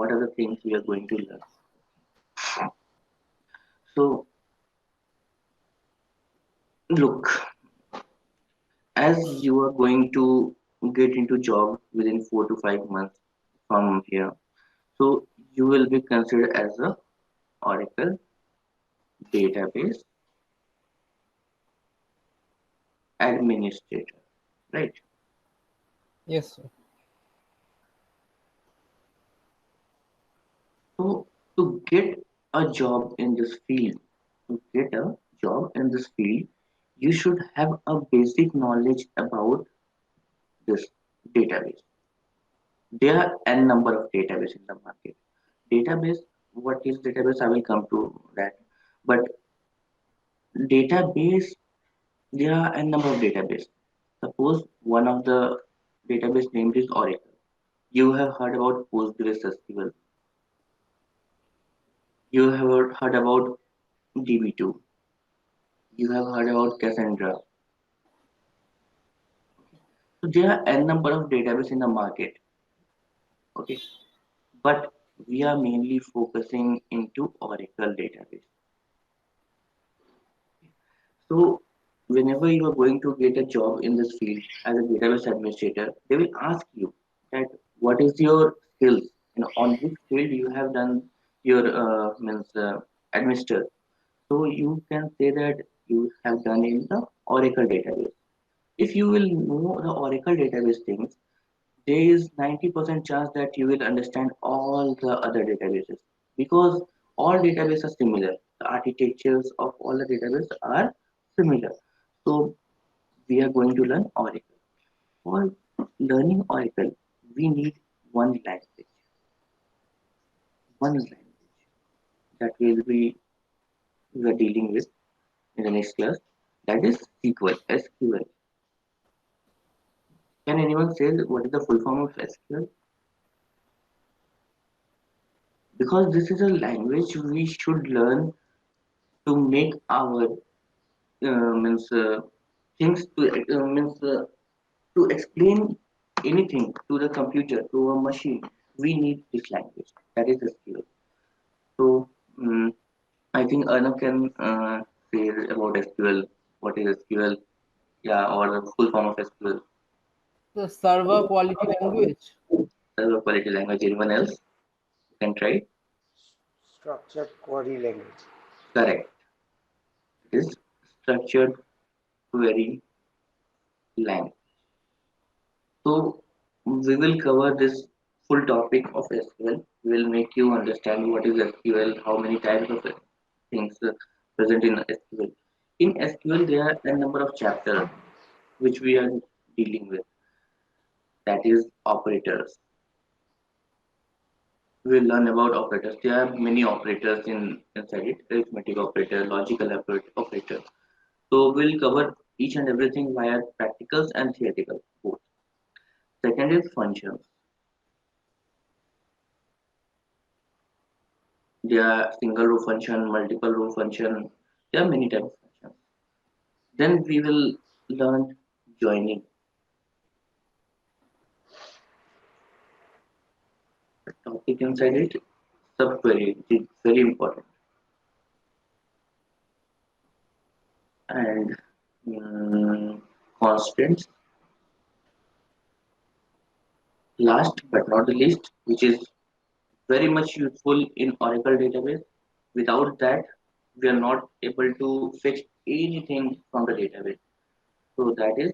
what are the things we are going to learn. So look, as you are going to get into job within 4 to 5 months from here, so you will be considered as a Oracle database administrator, right? Yes, sir. So to get a job in this field, to get a job in this field, you should have a basic knowledge about this database. There are n number of database in the market. Database, what is database? I will come to that. But database, there are n number of database. Suppose one of the database named is Oracle. You have heard about PostgreSQL. You have heard about DB2. You have heard about Cassandra. So there are n number of database in the market. Okay, but we are mainly focusing into Oracle database. So whenever you are going to get a job in this field as a database administrator, they will ask you that what is your skills, on which field you have done your means administer. So you can say that you have done in the Oracle database. If you will know the Oracle database things, there is 90% chance that you will understand all the other databases, because all databases are similar. The architectures of all the databases are similar. So we are going to learn Oracle. For learning Oracle, we need one language that we are dealing with in the next class. That is SQL. SQL. Can anyone say what is the full form of SQL? Because this is a language we should learn to make our means things to explain anything to the computer, to a machine. We need this language. That is SQL. So I think Arnav can say about SQL. What is SQL? Yeah, or the full form of SQL. The server quality language. Server quality language. Anyone else can try? Structured query language. Correct. It is structured query language. So we will cover this full topic of SQL. We will make you understand what is SQL, how many types of things present in SQL. In SQL, there are a number of chapters which we are dealing with. That is operators. We will learn about operators. There are many operators inside it: arithmetic operator, logical operator. So we'll cover each and everything via practicals and theoretical both. Second is functions. There are single row function, multiple row function. There are many types of functions. Then we will learn joining. The topic inside it, subquery, which is very important. And constants. Last but not the least, which is very much useful in Oracle database. Without that, we are not able to fetch anything from the database. So that is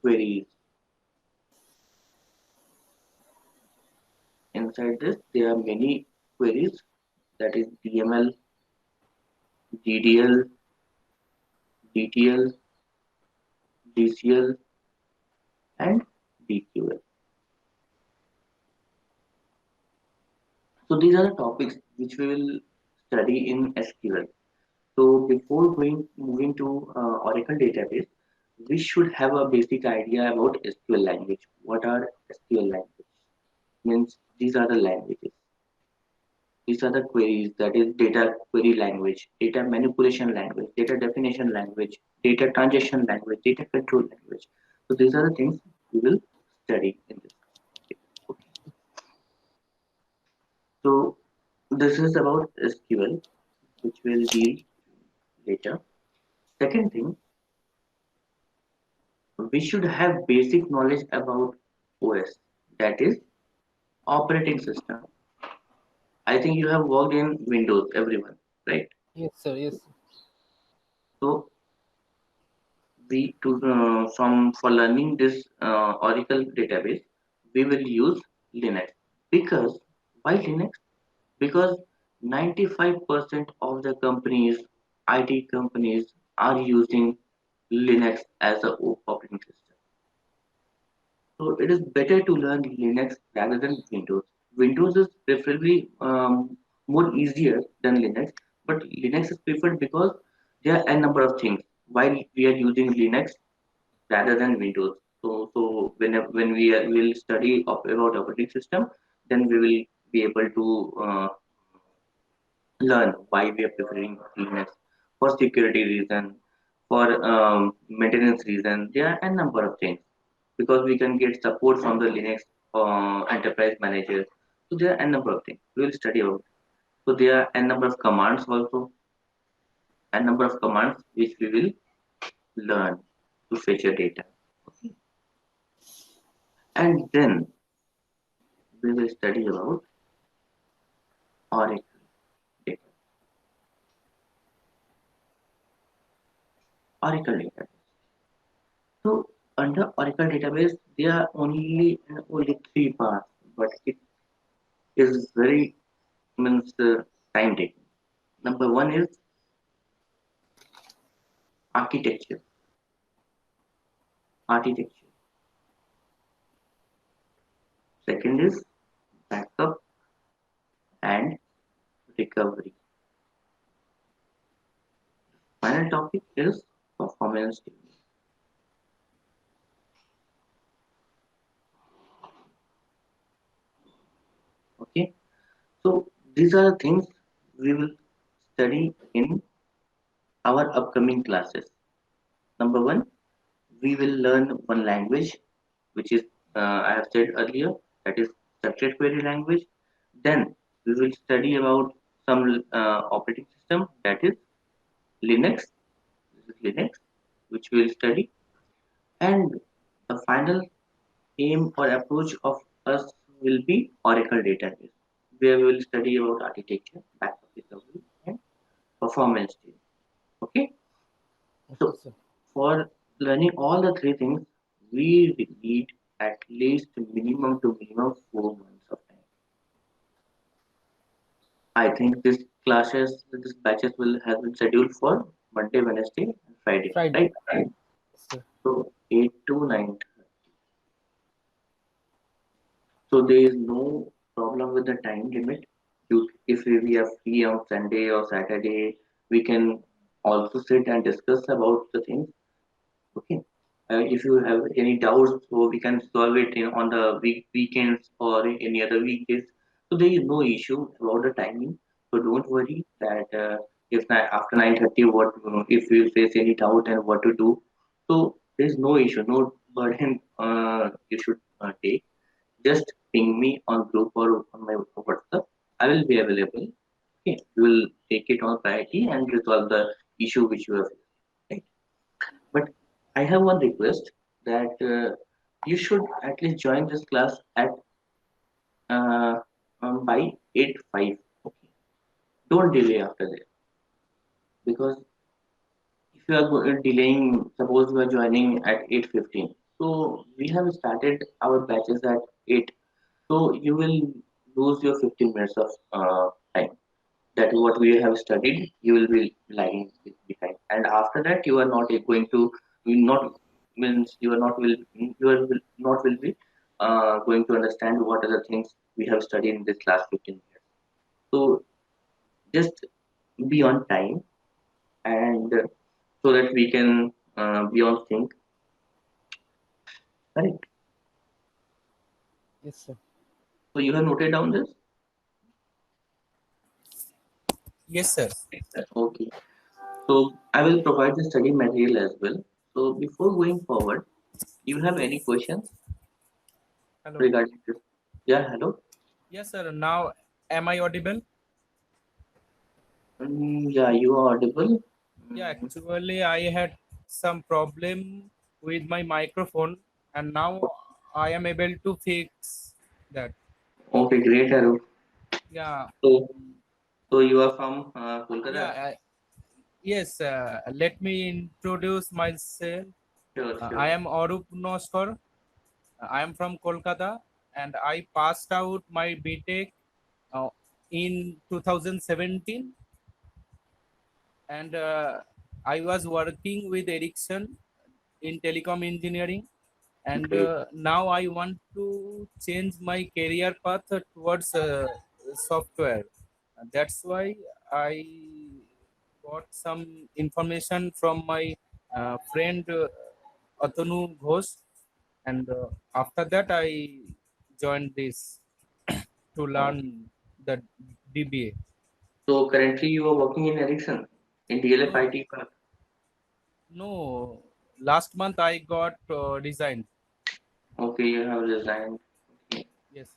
queries. Inside this, there are many queries, that is DML, DDL, DTL, DCL, and DQL. So these are the topics which we will study in SQL. So before moving to Oracle database, we should have a basic idea about SQL language. What are SQL language? Means these are the languages. These are the queries, that is data query language, data manipulation language, data definition language, data transaction language, data control language. So these are the things we will study in this. So this is about SQL, which we'll deal later. Second thing, we should have basic knowledge about OS, that is operating system. I think you have worked in Windows, everyone, right? Yes, sir. Yes, sir. So we to from for learning this Oracle database, we will use Linux. Because why Linux? Because 95% of the companies, IT companies, are using Linux as a operating system. So it is better to learn Linux rather than Windows. Windows is preferably more easier than Linux, but Linux is preferred because there are a number of things. While we are using Linux rather than Windows, when will study about operating system, then we will be able to learn why we are preferring Linux for security reason, for maintenance reason. There are a number of things because we can get support from the Linux enterprise manager. So there are a number of things we will study about. So there are a number of commands also, a number of commands which we will learn to fetch your data. Okay. And then we will study about Oracle data, Oracle database. So under Oracle database, there are only three parts, but it is very means time taking. Number one is architecture. Architecture. Second is backup and recovery. Final topic is performance tuning. Okay, so these are the things we will study in our upcoming classes. Number one, we will learn one language, which is I have said earlier, that is structured query language. Then we will study about some operating system, that is Linux. This is Linux, which we will study, and the final aim or approach of us will be Oracle database, where we will study about architecture, backup recovery, and performance tuning. Okay, Okay, so sir. for learning all the three things, we will need at least minimum 4 months of time. I think this batches will have been scheduled for Monday, Wednesday, and Friday, Friday. right? Yes, sir. So 8 to 9. So there is no problem with the time limit. If we are free on Sunday or Saturday, we can also sit and discuss about the things. Okay. If you have any doubts, so we can solve it on the weekends or any other weekdays. So there is no issue about the timing. So don't worry that if after 9:30, what if you face any doubt and what to do. So there is no issue, no burden you should take. Just ping me on group or on my WhatsApp. I will be available. Okay, we will take it on priority and resolve the issue which you have. Right. But I have one request that you should at least join this class at uh, by 8:05. Okay. Don't delay after that because if you are delaying, suppose you are joining at 8:15. So we have started our batches at 8. So you will lose your 15 minutes of time. That what we have studied, you will be lagging behind. And after that, you are not going to will not means you are will not will be going to understand what are the things we have studied in this last 15 minutes. So just be on time and so that we can be on sync. Correct. Yes, sir. So you have noted down this. Yes, sir. Okay. So I will provide the study material as well. So before going forward, do you have any questions Hello. regarding this? Yeah. Hello. Yes, sir. Now, Am I audible? Yeah, you are audible. Yeah, Mm, actually, I had some problem with my microphone, and now I am able to fix that. okay, great, Arup. Yeah, So, so you are from yeah. Kolkata? Yes. Let me introduce myself. Sure, I sure. am Arup Noskar. I am from Kolkata, and I passed out my BTech uh, in 2017, and I was working with Ericsson in telecom engineering, and Great. now I want to change my career path towards software. That's why I got some information from my friend Atanu Ghosh, and after that I joined this to Oh. learn the DBA. So currently you are working in Ericsson in DLF No, IT Park. no. Last month I got resigned. Okay, you have resigned. Okay. Yes.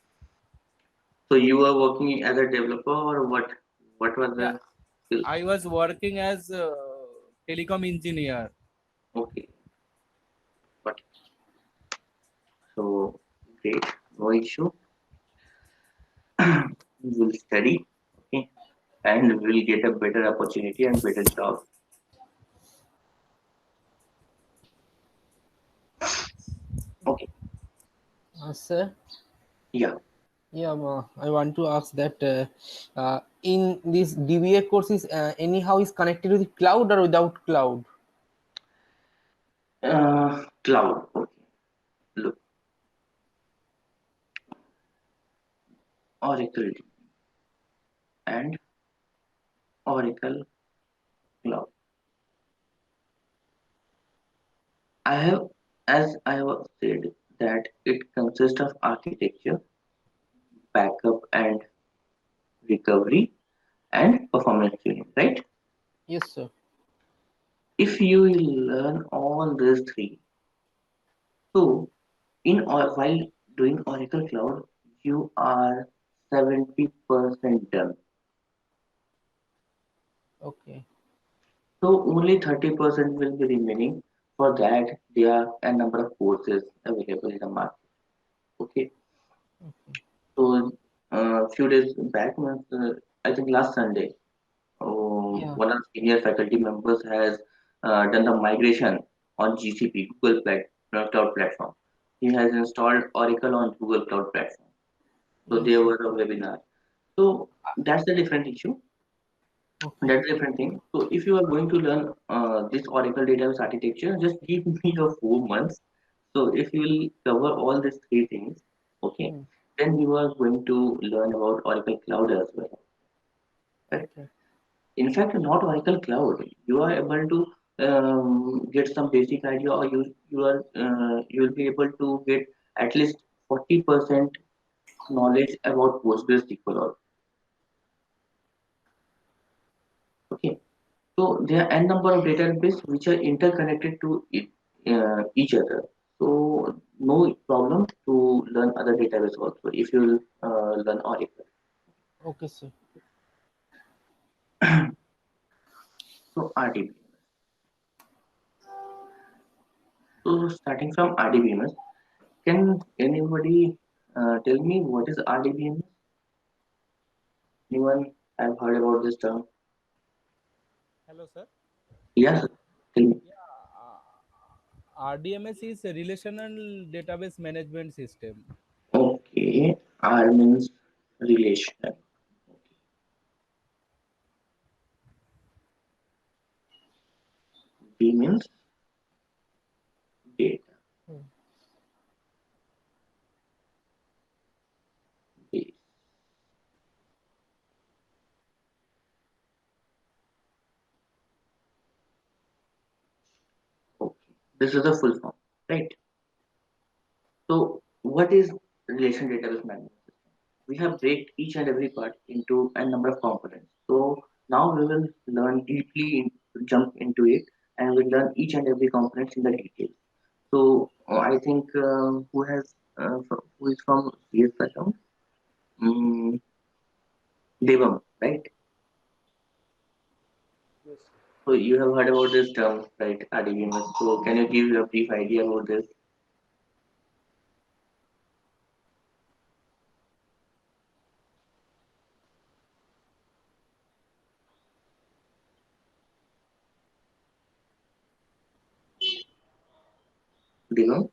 So you are working as a developer or what? What was Yeah, the skills? I was working as a telecom engineer. Okay, but so great, no issue. We will study, okay, and we will get a better opportunity and better job. Okay, Sir, yeah. yeah, I want to ask that in this DBA courses, anyhow is connected with cloud or without cloud? Cloud. Okay, look, Oracle and Oracle Cloud. I have, as I have said, that it consists of architecture, backup and recovery, and performance tuning, right? Yes, sir. If you learn all these three, so in or while doing Oracle Cloud, you are 70% done. Okay. So only 30% will be remaining. For that, there are a number of courses available in the market. Okay. Okay. So few days back, I think last Sunday, Yeah. one of the senior faculty members has done the migration on GCP, Cloud Platform. He has installed Oracle on Google Cloud Platform. So Yes, there sir. was a webinar. So that's a different issue. Okay. That's a different thing. So if you are going to learn this Oracle database architecture, just give me your 4 months. So if you will cover all these three things, okay, Hmm. then you are going to learn about Oracle Cloud as well. Right? Okay. In fact, not Oracle Cloud. You are able to get some basic idea, or you will be able to get at least 40% knowledge about PostgreSQL. Okay, so there are n number of databases which are interconnected to each other. So no problem to learn other database also if you learn Oracle. Okay, sir. So RDB. So starting from RDBMS, can anybody tell me what is RDBMS? Anyone have heard about this term? Hello, sir. Yes, tell me. Yeah, RDMS is a relational database management system. Okay, R means relational. D means data. Hmm. Base. Okay, this is the full form, right? So, what is relation database management system? We have break each and every part into a number of components. So now we will learn deeply, jump into it, and we'll learn each and every component in the details. So I think who is from CS background? Mm, Devam, right? Yes, So you have heard about this term, right? RDBMS. So can you give a brief idea about this? Devam?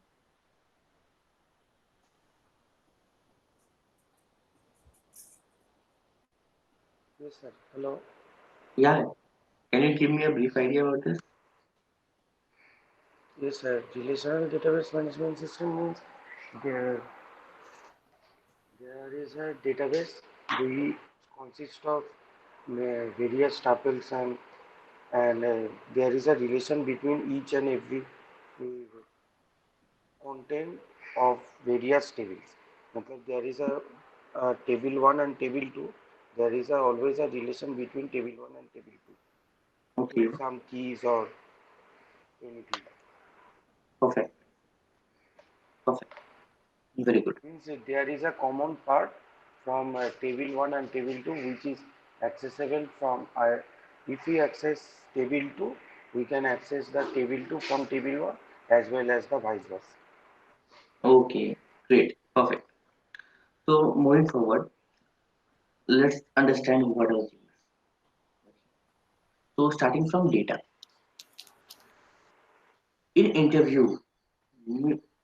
yes, sir. Hello. Yeah. Can you give me a brief idea about this? Yes, sir. Relational database management system means there there is a database which consists of various tuples and there is a relation between each and every content of various tables. मतलब there is a table 1 and table 2. There is always a relation between table 1 and table 2 Okay. with some keys or anything. Perfect. Perfect. Very good. Means there is a common part from table 1 and table 2 which is accessible from if we access table 2 we can access the table 2 from table 1 as well as the vice versa. Okay. Great. Perfect. So moving forward, let's understand what are these. So starting from data. In interview,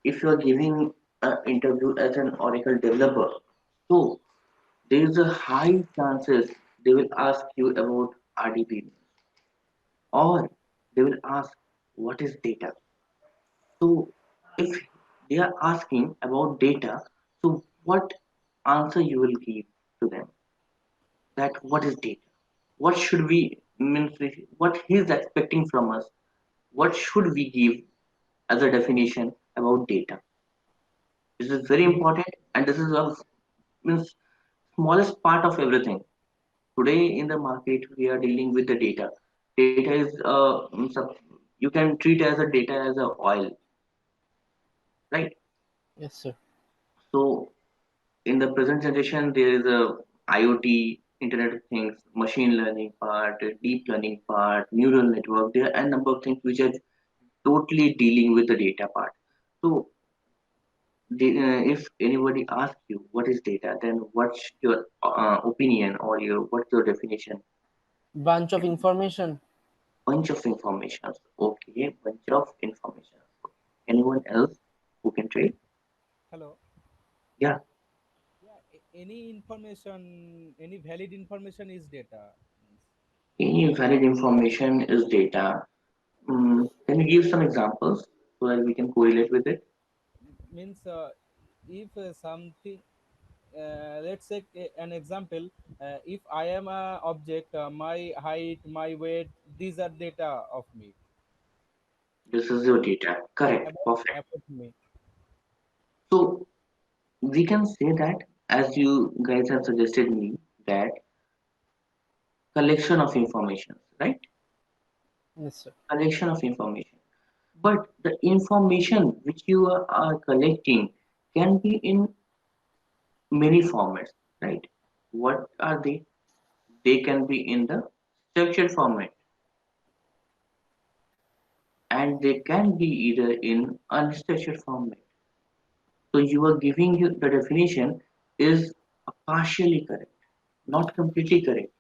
if you are giving an interview as an Oracle developer, so there is a high chances they will ask you about RDB or they will ask what is data. So if they are asking about data, so what answer you will give to them? That what is data? What should we means what he is expecting from us? What should we give as a definition about data? This is very important, and this is a means smallest part of everything. Today in the market, we are dealing with the data. Data is you can treat as a data as a oil, right? Yes, sir. So in the present generation, there is a IoT, Internet of Things, machine learning part, deep learning part, neural network. There are a number of things which are totally dealing with the data part. So if anybody asks you what is data, then what's your opinion or your what's your definition? Bunch of information. Bunch of information. Okay, bunch of information. Anyone else who can trade? Hello. Yeah, Yeah, any information, any valid information is data. any valid information is data. Can you give some examples so that we can correlate with it? Means if something, let's take an example. If I am a object, my height, my weight, these are data of me, This is your data. Correct. about Perfect. about me. So we can say that as you guys have suggested me that collection of information, right? Yes, sir. Collection of information. But the information which you are collecting can be in many formats, right? What are they? They can be in the structured format and they can be either in unstructured format. So you are giving you the definition is partially correct, not completely correct.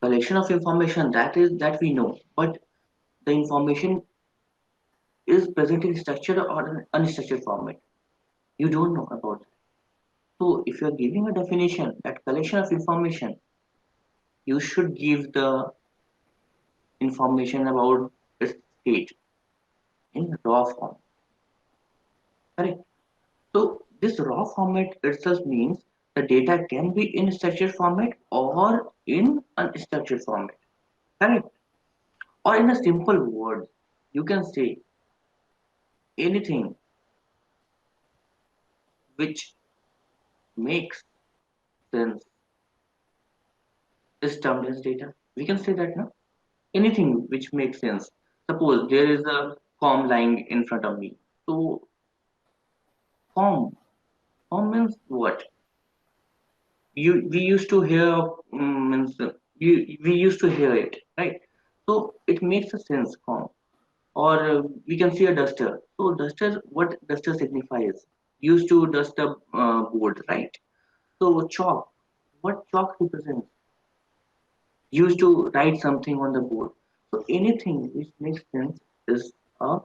Collection of information that we know, but the information is present in structured or an unstructured format. You don't know about that. So if you are giving a definition that collection of information, you should give the information about its state in raw form. Correct. So this raw format itself means the data can be in structured format or in unstructured format. Correct. Or in a simple word, you can say anything which makes sense is termed as data. We can say that now. Anything which makes sense. Suppose there is a form lying in front of me. So form means what? we used to hear means we used to hear it, right? So it makes a sense form. Or we can see a duster. So duster, what duster signifies? Used to dust a board, right? So chalk, what chalk represents? Used to write something on the board. So anything which makes sense is a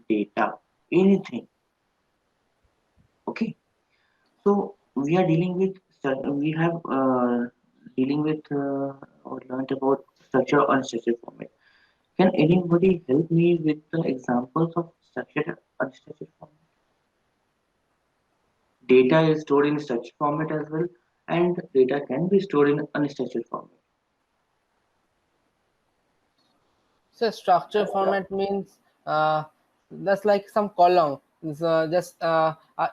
data. Anything. Okay. So we are dealing with we have dealing with or learned about structure or unstructured format. Can anybody help me with the examples of structured and unstructured format? Data is stored in structured format as well, and data can be stored in unstructured format. So structure format means that's like some column. It's just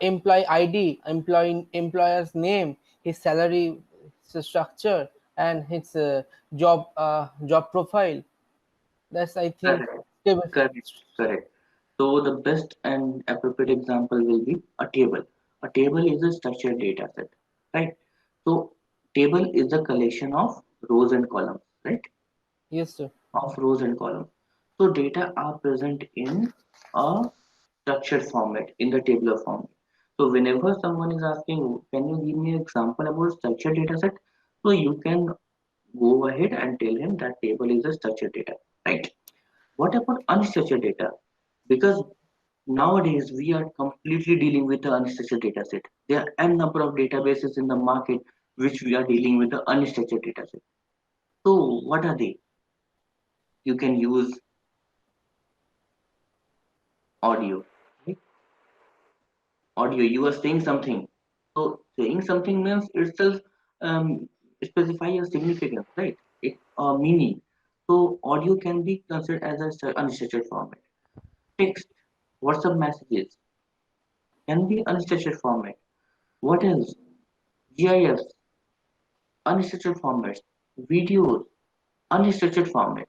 employee ID, employer's name, his salary structure, and his job profile. That's I think Correct. table. Correct. Correct. So the best and appropriate example will be a table. A table is a structured data set, right? So table is a collection of rows and columns, right? Yes, sir. Of rows and columns. So data are present in a structured format, in the tabular format. So whenever someone is asking, can you give me an example about structured data set? So you can go ahead and tell him that table is a structured data, right? What about unstructured data? Because nowadays we are completely dealing with the unstructured data set. There are n number of databases in the market which we are dealing with the unstructured data set. So what are they? You can use audio, right? Audio. You are saying something. So saying something means itself specify a significance, right? It meaning. So audio can be considered as a unstructured format. Text, WhatsApp messages can be unstructured format. What else? GIFs, unstructured formats. Videos, unstructured format.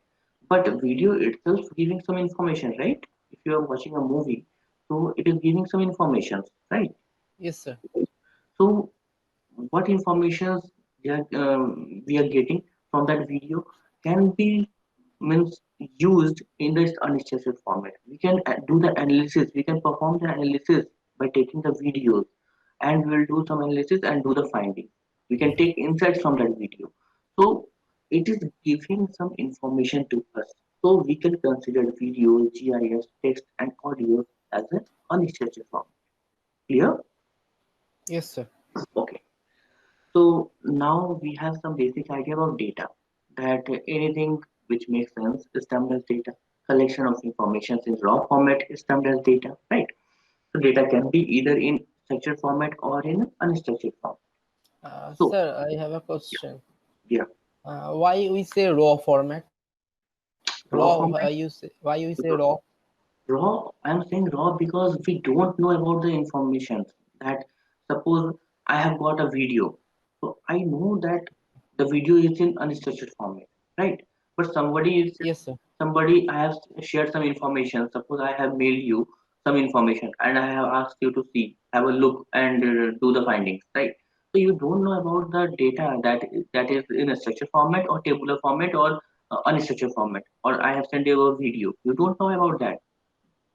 But video itself giving some information, right? If you are watching a movie, so it is giving some information, right? Yes, sir. So what information we are getting from that video can be means used in this unstructured format. We can do the analysis. We can perform the analysis by taking the videos, and we'll do some analysis and do the finding. We can take insights from that video. So it is giving some information to us. So we can consider videos, GIS, text, and audio as an unstructured format. Clear? Yes, sir. Okay. So now we have some basic idea about data. That anything which makes sense is termed as data. Collection of information in raw format is termed as data, right? So data can be either in structured format or in unstructured form. So Sir, I have a question. yeah, Why we say raw format? raw Raw. format. Why you say raw? Raw, I'm saying raw because we don't know about the information. That suppose I have got a video, so I know that the video is in unstructured format, right? But Yes, sir. somebody I have shared some information. Suppose I have mailed you some information and I have asked you to see, have a look and do the findings, right? So you don't know about the data that is in a structured format or tabular format or unstructured format. Or I have sent you a video. You don't know about that,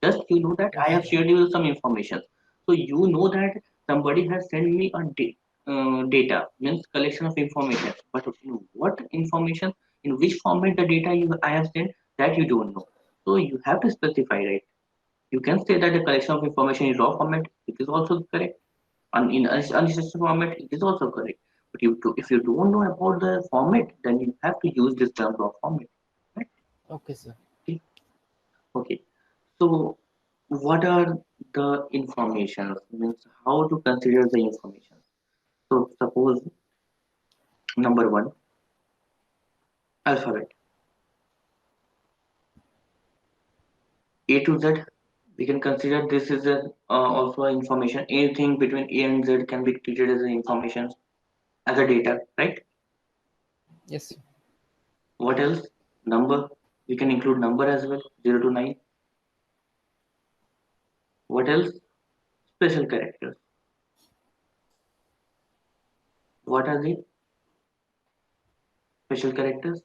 just you know that I Yes, have sir. shared you some information. So you know that somebody has sent me a data means collection of information. But what information in which format the data I have sent that you don't know. So you have to specify, right? You can say that the collection of information in raw format, it is also correct. And in unstructured format, it is also correct. But if you don't know about the format, then you have to use this term raw format. Right? Okay, sir. Okay. Okay. So, what are the informations? Means how to consider the information. So, suppose number one, alphabet A to Z. We can consider this is a, also information. Anything between A and Z can be treated as an information, as a data, right? Yes, sir. What else? Number. We can include number as well, 0 to 9. What else? Special characters. What are they? Special characters?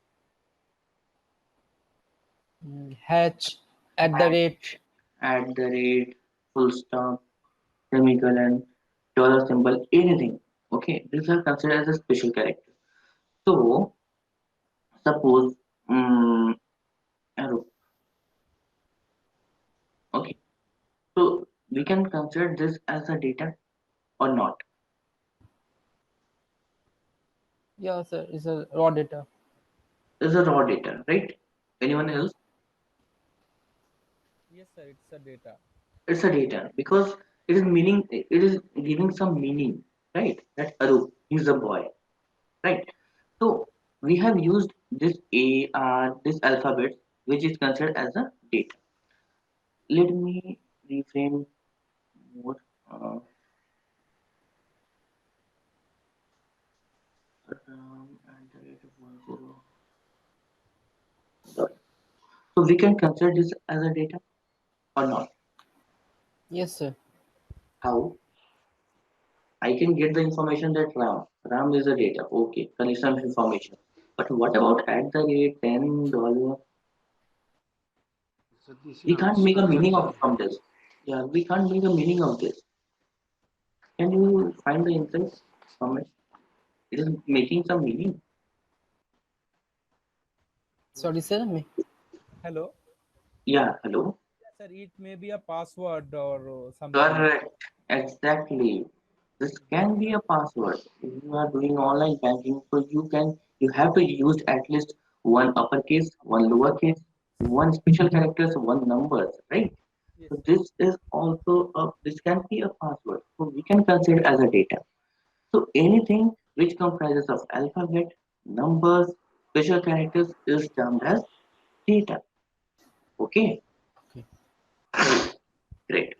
Hatch, at the rate. At the rate, full stop, semicolon, dollar symbol, anything. Okay, these are considered as a special character. So, suppose, arrow. Okay, so we can consider this as a data or not. Yeah, sir, it's a raw data. It's a raw data, right? Anyone else? Yes, sir, it's a data. It's a data because it is meaning. It is giving some meaning, right? That arrow, he's a boy, right? So we have used this A, R, this alphabet, which is considered as a data. Let me reframe more. Uh, and the rate of 10. Sorry. So we can consider this as a data or not. Yes, sir. How? I can get the information that Ram is a data. Okay, collect some information. But what about at the rate $10? So this is We can't make a unstructured meaning of data. from this. Yeah, we can't make a meaning of this. Can you find the insight from it? It is making some meaning. Sorry, sir. Hello. Yeah, hello. Yes, sir, it may be a password or something. Correct. Exactly. This can be a password. If you are doing online banking, so you have to use at least one uppercase, one lowercase, one special characters, one numbers, right? Yes, So sir. this can be a password. So we can consider as a data. So anything which comprises of alphabet, numbers, special characters is termed as data. Okay, Okay. great.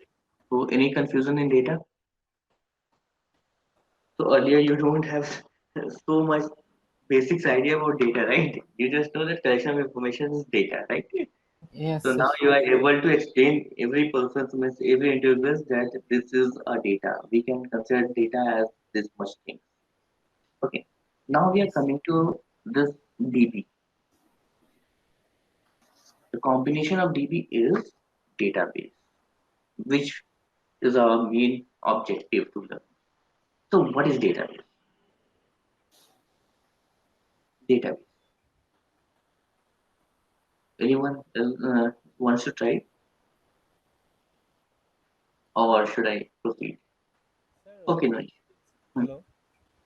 So any confusion in data? So earlier you don't have so much basics idea about data, right? You just know that collection of information is data, right? Yes, So sir. now you are able to explain every person's, means every individual that this is a data. We can consider data as this much thing. Okay. Now we are Yes. coming to this DB. The combination of DB is database, which is our main objective to learn. So what is database? Database. Anyone else, wants to try, or should I proceed? Sir, Okay, no. Hmm. hello.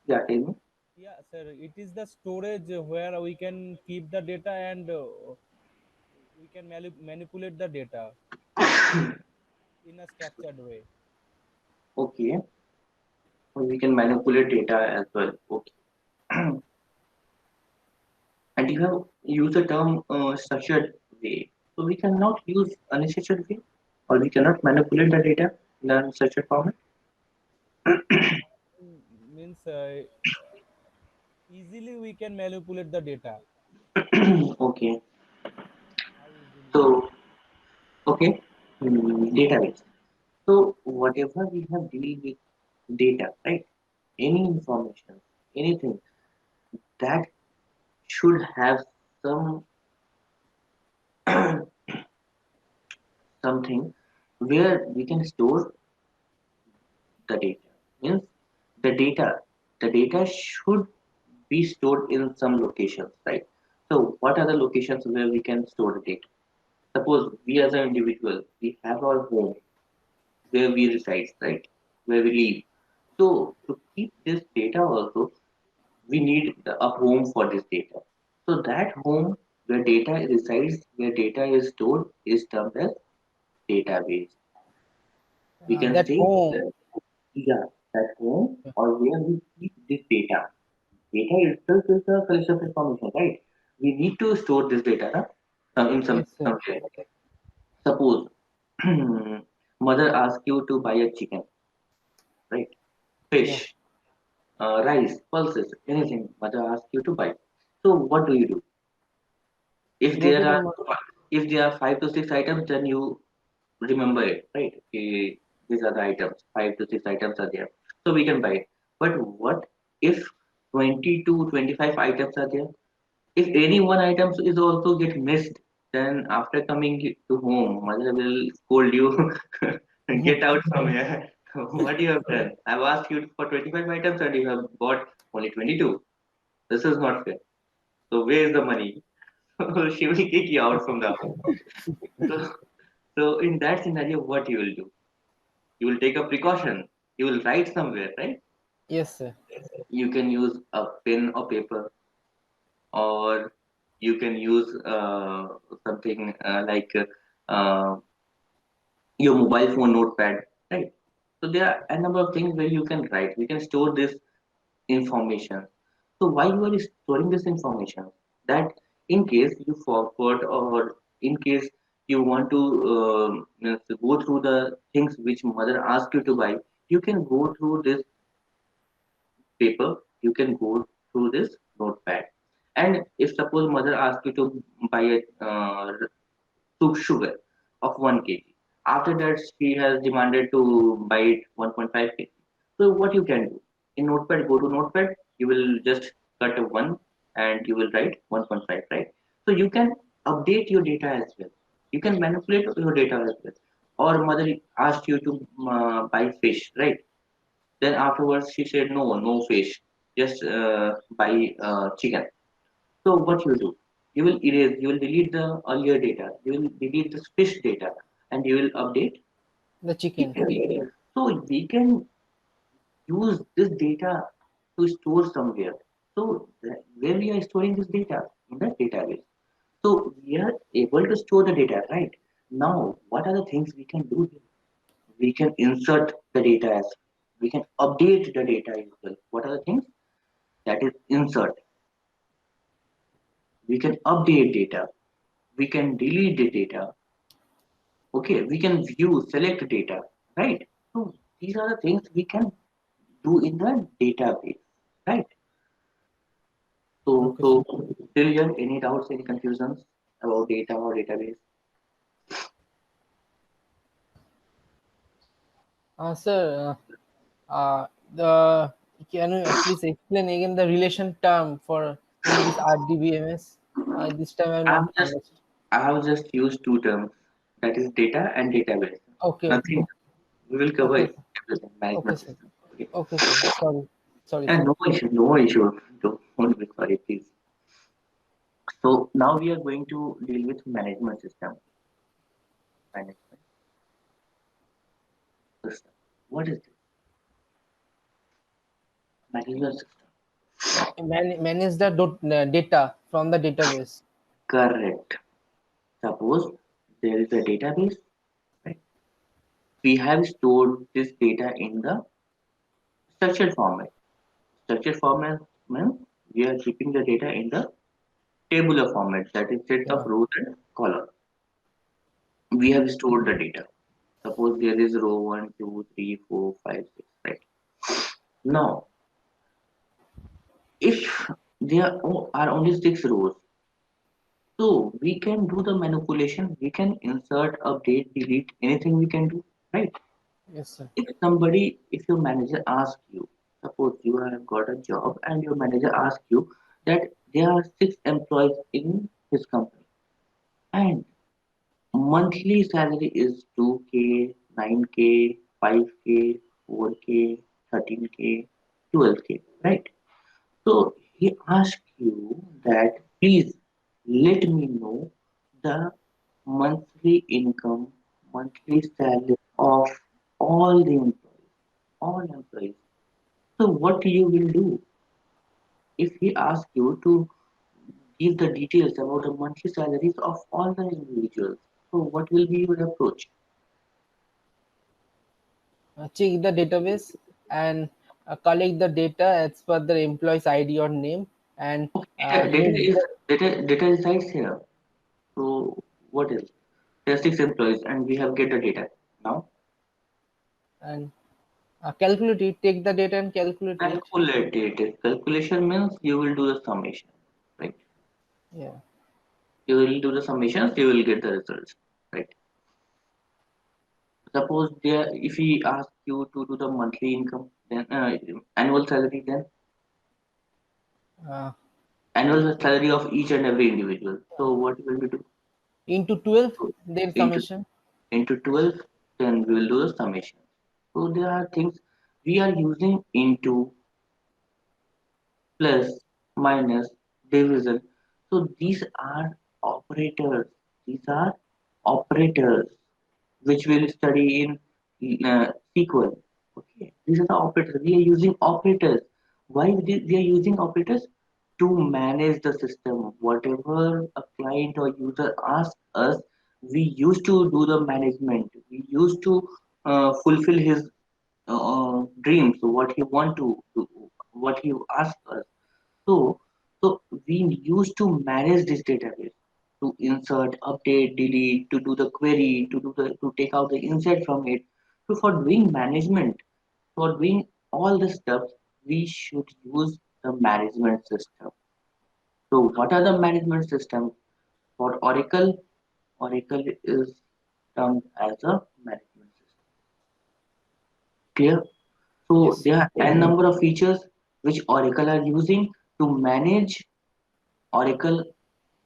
Yeah, tell me. Yeah, sir, it is the storage where we can keep the data and we can manipulate the data in a structured way. Okay, so we can manipulate data as well. Okay, and you have used the term structured way. So we cannot use unstructured way, or we cannot manipulate the data in an unstructured format. Means easily we can manipulate the data. Okay, How easily? so okay, database. So whatever we have deal with data, right? Any information, anything that should have some something where we can store the data. Means the data, the data should be stored in some locations, right? So what are the locations where we can store the data? Suppose we as an individual, we have our home where we reside, right? Where we live. So to keep this data also, we need a home for this data. So that home where data resides, where data is stored, is termed as database. We can That say home. that, yeah, that home or where we keep this data. Data itself is a collection of information, right? We need to store this data in Yes, sir. somewhere. Suppose mother asks you to buy a chicken, right? Yeah. Fish, rice, pulses, anything mother asks you to buy. So what do you do? If Go to there the are if there are 5 to 6 items, then you remember it, right? Okay, these are the items. 5 to 6 items are there, so we can buy it. But what if 20 to 25 items are there. If any one item is also get missed, then after coming to home, mother will scold you. Get out from here. What you have done? I've asked you for 25 items and you have bought only 22. This is not fair. So where is the money? She will kick you out from the house. So, so in that scenario, what you will do? You will take a precaution. You will write somewhere, right? Yes, sir. You can use a pen or paper, or you can use something like your mobile phone notepad, right? So there are a number of things where you can write. We can store this information. So why you are storing this information? That in case you forgot, or in case you want to means go through the things which mother asked you to buy, you can go through this paper, you can go through this notepad. And if suppose mother asks you to buy a sugar of 1 kg. After that, she has demanded to buy it 1.5 kg. So what you can do? In Notepad, go to Notepad, you will just cut a 1 and you will write 1.5, right? So you can update your data as well. You can manipulate your data as well. Or mother asked you to buy fish, right? Then afterwards she said, no, no fish, just buy chicken. So what you do? You will erase, you will delete the earlier data, you will delete the fish data, and you will update The chicken. chicken data. So we can use this data to store somewhere. So where we are storing this data? In the database. So we are able to store the data, right? Now, what are the things we can do here? We can insert the data as well. We can update the data as well. What are the things? That is insert. We can update data. We can delete the data. Okay, we can view, select data, right? So these are the things we can do in the database, right? so Okay, so sir. still you have any doubts, any confusions about data or database? Sir, the can you please explain again the relation term for in this RDBMS? This time I'm i not have just understood. I have just used two terms, that is data and database. Okay, okay, Nothing. We will cover okay, it, everything, okay, management sir. system. Okay. Okay, sir. Sorry, sorry, And sir. no issue, no issue. Don't be sorry, please. So now we are going to deal with management system. Management system. What is this? Management system. Manage the data from the database. Correct. Suppose there is a database, right? We have stored this data in the structured format. Structured format means we are keeping the data in the tabular format, that is set of Yeah. rows and columns. We have stored the data. Suppose there is row 1, 2, 3, 4, 5, 6, right? Now, if there are only 6 rows, so we can do the manipulation, we can insert, update, delete, anything we can do, right? Yes, sir. If your manager asks you, suppose you have got a job and your manager asks you that there are 6 employees in his company and monthly salary is 2K, 9K, 5K, 4K, 13K, 12K, right? So he asks you that please let me know the monthly income, monthly salary of all the employees, all employees. So what you will do if he asks you to give the details about the monthly salaries of all the individuals? So what will be your approach? Check the database and collect the data as per the employee's ID or name and Okay, make the data resides here. So what else? There are 6 employees and we have get the data. Now and calculate it. Take the data and calculate it. calculate it. Calculation means you will do the summation, right? Yeah. You will do the summations, you will get the results, right? Suppose there, if he asks you to do the monthly income, then annual salary, then uh, Annual salary of each and every individual. So what will we do? into 12, So their into summation. 12, then we will do the summation. So there are things we are using into, plus, minus, division. So these are operators. These are operators which we'll study in SQL. Okay, these are the operators. We are using operators. Why we are using operators? To manage the system. Whatever a client or user asks us, we used to do the management. We used to fulfill his dreams. So what he want to do, what he asks us. So, so we used to manage this database to insert, update, delete, to do the query, to take out the insight from it. So for doing management, for doing all the stuff, we should use the management system. So what are the management systems? For Oracle, Oracle is termed as a management system. Clear? So Yes. there are n number of features which Oracle are using to manage. Oracle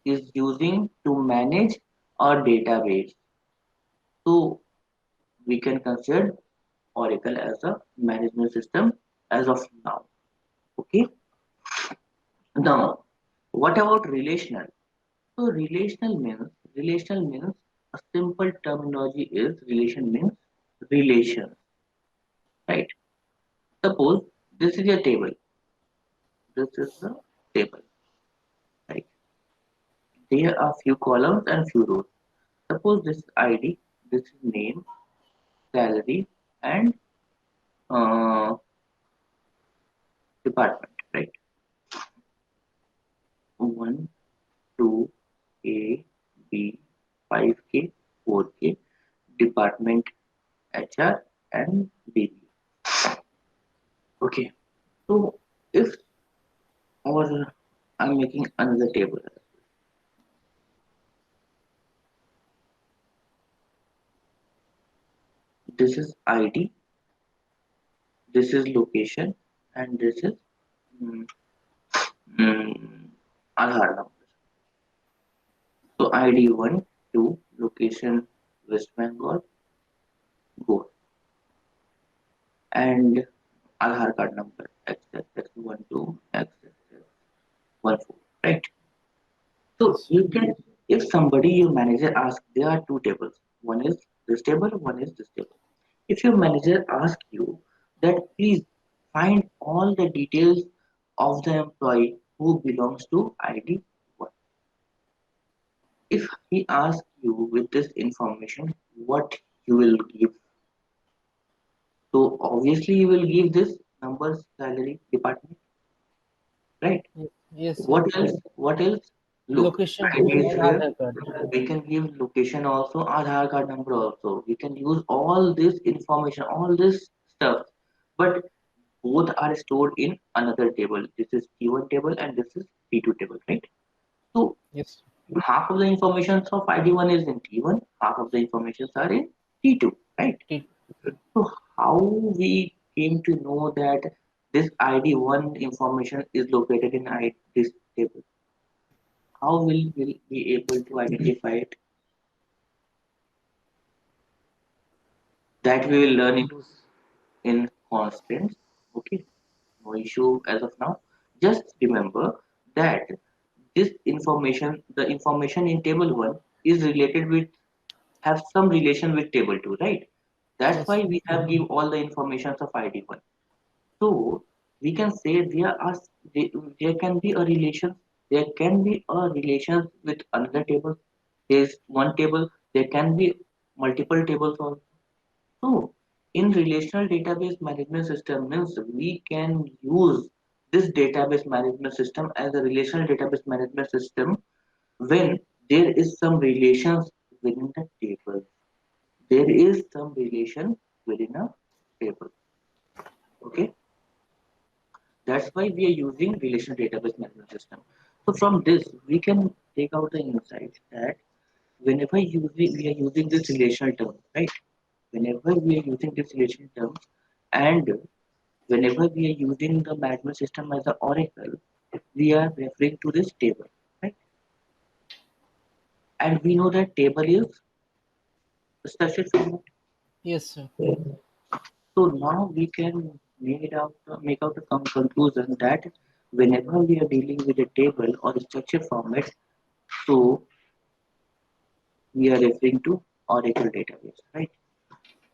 is using to manage our database. So we can consider Oracle as a management system as of now. Okay. Now, what about relational? So relational means a simple terminology is relation means relation, right? Suppose this is a table. This is the table, right? There are few columns and few rows. Suppose this is ID, this is name, salary, and uh, department, right? 1, 2, A, B, 5K, 4K, department HR, and DB. Okay, so if or I'm making another table. This is ID, this is location, and this is mm, Aadhaar number. So ID 1, 2, location West Bengal, Goa, and Aadhaar card number XXX 12 XXX 14, right? So Yes. you can, if somebody your manager asks, there are two tables. One is this table, one is this table. If your manager asks you that please find all the details of the employee who belongs to ID 1. If he asks you with this information, what you will give? So obviously you will give this numbers, salary, department, right? Yes. Yes. What else? What else? Look, Location ID is and here. Aadhaar card. We can give location also, Aadhaar card number also. We can use all this information, all this stuff. But both are stored in another table. This is T1 table and this is T2 table, right? So Yes. half of the information of ID1 is in T1, half of the information are in T2, right? T- So how we came to know that this ID1 information is located in this table? How will we be able to identify it? That we will learn it Use in constants. Okay, no issue as of now. Just remember that this information, the information in table 1 is related with, have some relation with table 2, right? That's Yes. why we have give all the informations of ID1. So we can say there, there can be a relation, there can be a relation with another table. There's one table, there can be multiple tables also. So in relational database management system means we can use this database management system as a relational database management system when there is some relations within the table. There is some relation within a table. Okay, that's why we are using relational database management system. So from this, we can take out the insight that whenever we are using this relational term, right? Whenever we are using this relational term, and whenever we are using the management system as an oracle, we are referring to this table, right? And we know that table is structured format. Yes, sir. So now we can make out a conclusion that whenever we are dealing with a table or a structured format, so we are referring to Oracle database, right?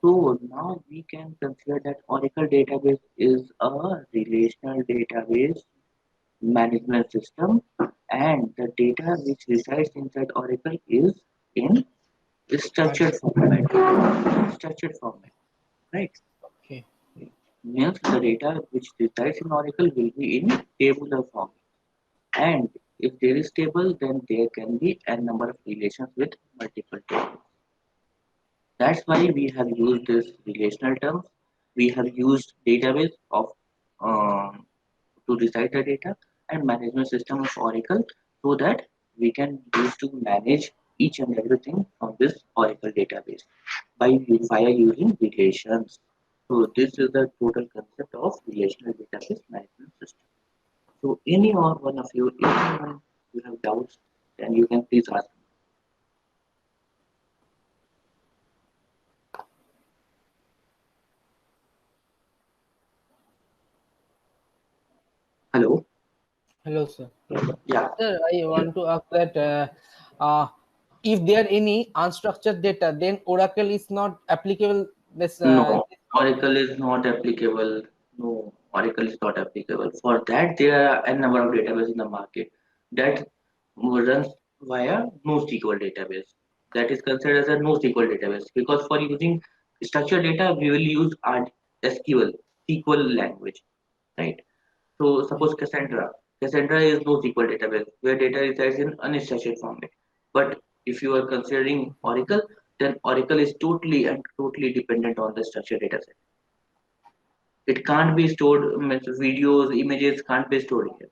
So now we can consider that Oracle database is a relational database management system, and the data which resides inside Oracle is in structured format. Structured format, right? Okay. Means the data which resides in Oracle will be in tabular form. And if there is table, then there can be a number of relations with multiple tables. That's why we have used this relational terms. We have used database of to reside the data and management system of Oracle so that we can use to manage each and everything from this Oracle database by via using relations. So this is the total concept of relational database management system. So any or one of you, if anyone you have doubts, then you can please ask. Hello. Hello, sir. Yeah. Sir, I want to ask that if there any unstructured data, then Oracle is not applicable. No, This Oracle is not applicable. No, Oracle is not applicable. For that, there are a number of databases in the market that runs via NoSQL database. That is considered as a NoSQL database because for using structured data, we will use SQL, SQL language, right? So suppose Cassandra. Cassandra is NoSQL database where data resides in unstructured format. But if you are considering Oracle, then Oracle is totally and totally dependent on the structured data set. It can't be stored, videos, images can't be stored here.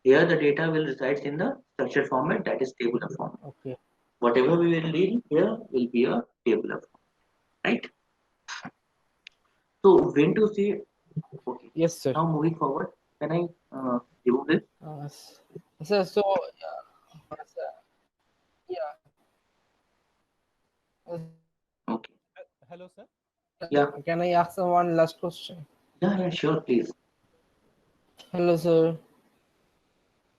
Here the data will reside in the structured format, that is tabular format. okay. Whatever we will read here will be a tabular format, right? So when to say, okay, Yes, sir. now moving forward, can I remove this? Sir, so sir, yeah. Okay. Hello, sir. Yeah, Can I ask one last question? yeah, sure, please. Hello, sir.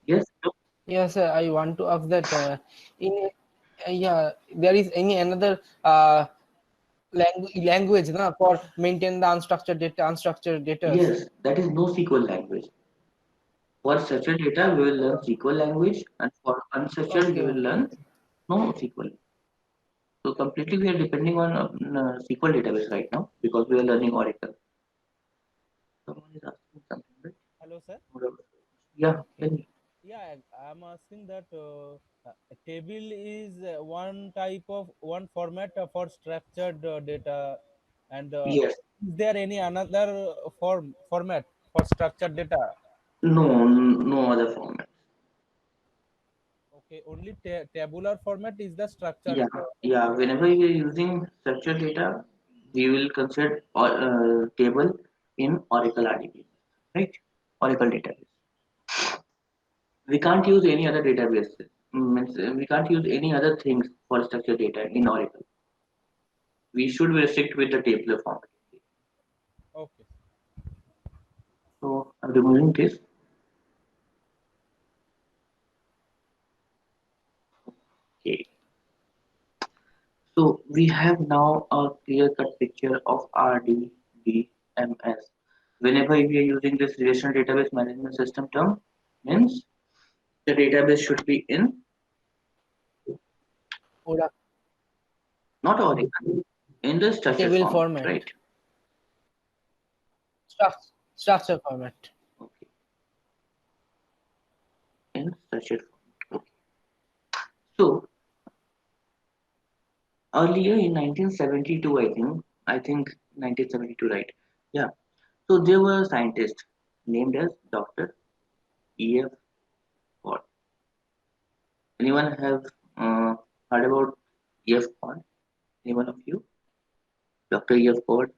Yes, sure. Yes, sir. I want to ask that in yeah, there is any another language na, for maintain the unstructured data. Yes, that is NoSQL language. For structured data, we will learn SQL language, and for unstructured, we Okay, will okay, learn okay. NoSQL. So completely, we are depending on SQL database right now because we are learning Oracle. Someone is asking something, right? Hello, sir. Yeah, tell Okay. me. Yeah, I'm asking that a table is one type of one format for structured data, and Yes. is there any another format for structured data? No, no other format. Okay, only tabular format is the structured. Yeah, yeah. Whenever we are using structured data, we will consider table in Oracle RDB, right? Oracle database. We can't use any other database. Means we can't use any other things for structured data in Oracle. We should restrict with the tabular format. Okay. So I'm removing this. Okay. So we have now a clear-cut picture of RDBMS. Whenever we are using this relational database management system term, means the database should be in Or not Oracle, in the a structured table format, format, right? structure format. Okay, in structured format. Okay. So earlier in 1972, I think 1972, right? Yeah. So there were a scientist named as Dr. E.F. Watt. Anyone have heard about E.F. Watt? Anyone of you? Dr. E.F. Watt?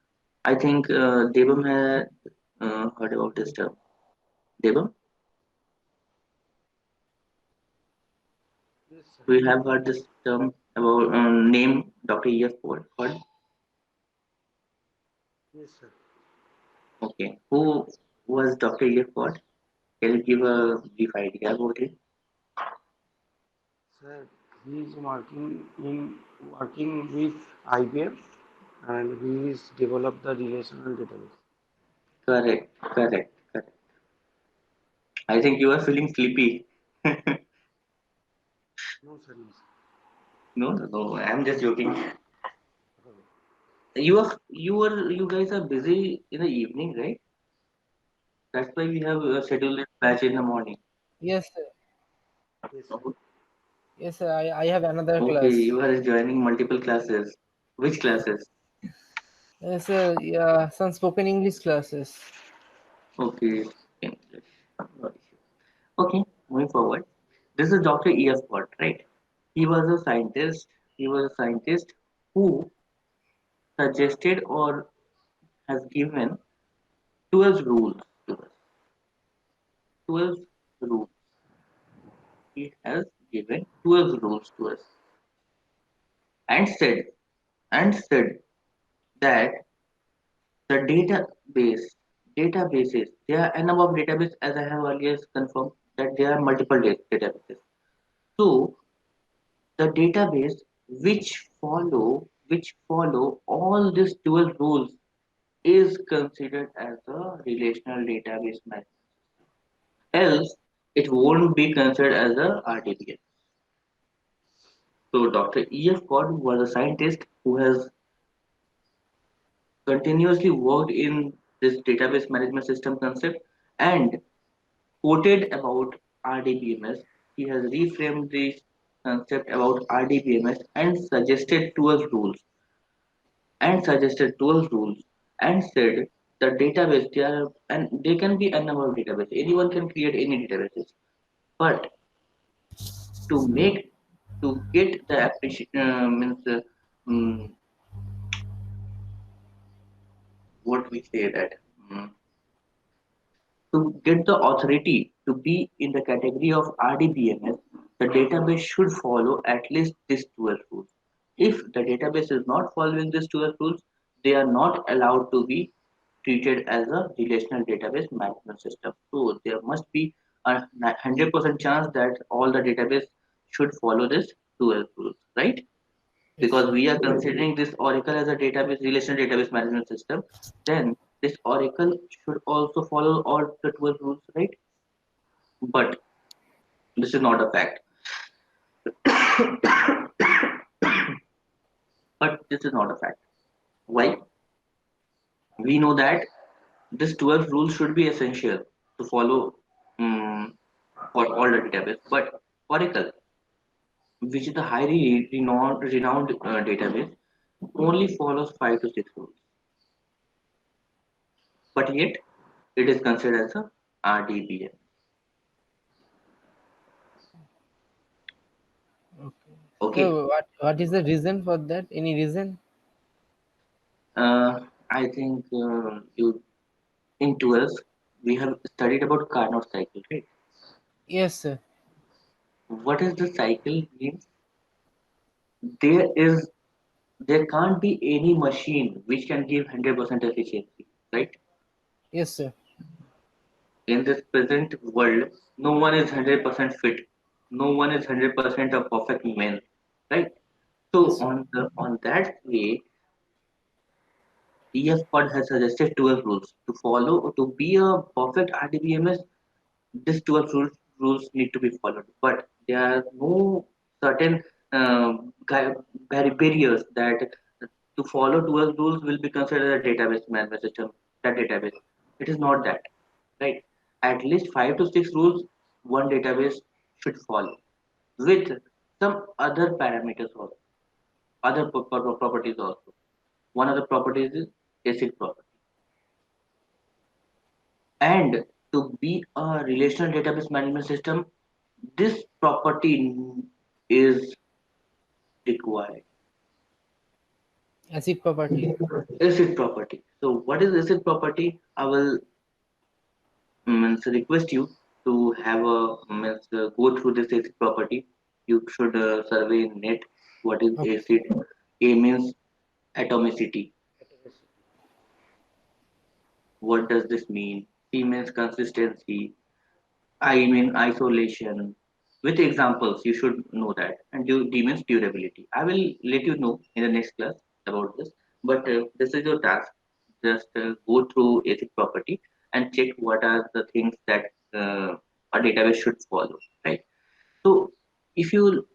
I think Devam had heard about this term. Devam? sir. Do you have heard this term about name Dr. E.F. Ford? Yes, sir. Okay. Who was Dr. E.F. Ford? Can you give a brief idea about it? Sir, he is working with IBM, and he is developed the relational database. Correct, correct, correct. I think you are feeling sleepy. No, sir. No, No, no, no. I'm just joking. sir. You guys are busy in the evening, right? That's why we have scheduled this batch in the morning. Yes, sir. Yes, sir. Oh, Yes, sir. I have another okay, class. you are joining multiple classes. Which classes? Yes, sir. Yeah, some spoken English classes. Okay, English. No issue. Okay, moving forward. This is Dr. E.F. Watt, right? He was a scientist. He was a scientist who suggested or has given 12 rules to us. 12 rules. He has given 12 rules to us and said that the databases, there are a number of databases as I have earlier confirmed that there are multiple databases. So the database which follow all these 12 rules is considered as a relational database management. Else, it won't be considered as a RDBS. So Dr. E.F. Ford was a scientist who has continuously worked in this database management system concept and quoted about RDBMS. He has reframed this concept about RDBMS and suggested 12 rules and said the database there and they can be a number of databases. Anyone can create any databases, but to make to get the application means mm, what we say that mm, to get the authority to be in the category of RDBMS, the database should follow at least these 12 rules. If the database is not following these 12 rules, they are not allowed to be treated as a relational database management system. So there must be a 100% chance that all the database should follow this 12 rules, right? Yes, Because sir. we are considering this Oracle as a database relational database management system, then this Oracle should also follow all the 12 rules, right? But this is not a fact. But this is not a fact. Why? We know that this 12 rules should be essential to follow for all the database. But Oracle, which is the highly renowned database, only follows 5 to 6 rules. But yet, it is considered as a RDBM. Okay. Okay. So what is the reason for that? Any reason? I think you in 12th we have studied about Carnot cycle, right? Yes, sir. What is the cycle means? There is there can't be any machine which can give 100% efficiency, right? Yes, sir. In this present world, no one is 100% fit. No one is 100% a perfect man, right? Yes, So sir. on that way, EF Pod has suggested 12 rules to follow to be a perfect RDBMS. These 12 rules need to be followed, but there are no certain barriers that to follow 12 rules will be considered a database management system. That database, it is not that, right? At least 5 to 6 rules one database should follow with some other parameters also, other properties also. One of the properties is ACID property, and to be a relational database management system, this property is required. Acid property. Acid property. So what is acid property? I will request you to have a go through this acid property. You should survey in net what is Okay. acid. A means atomicity. What does this mean? C means consistency. I mean isolation. With examples, you should know that. And D means durability. I will let you know in the next class about this. But this is your task. Just go through acid property and check what are the things that a database should follow. Right. So if you